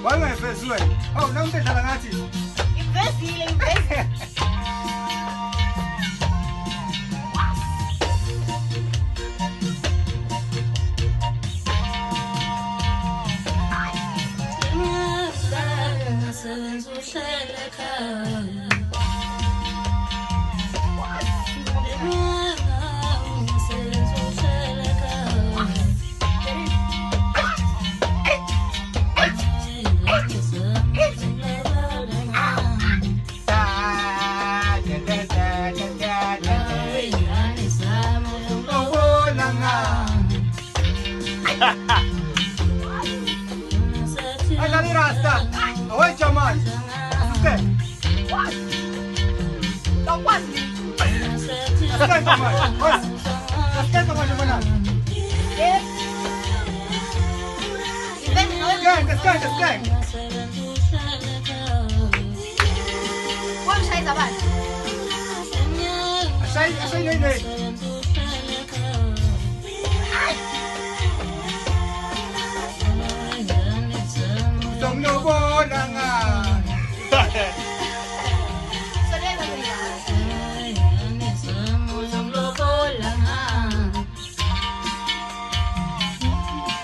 Why my first way? Oh, nang te talangati. Invest, invest. Ay, nani rasta. Ahoy, Jamal. Asuke. Tawas. Asuke, Jamal. Hoy. Asuke, Jamal, mana? Yes. Invest, no? Asuke. Kung siya sabat. Asay, ni.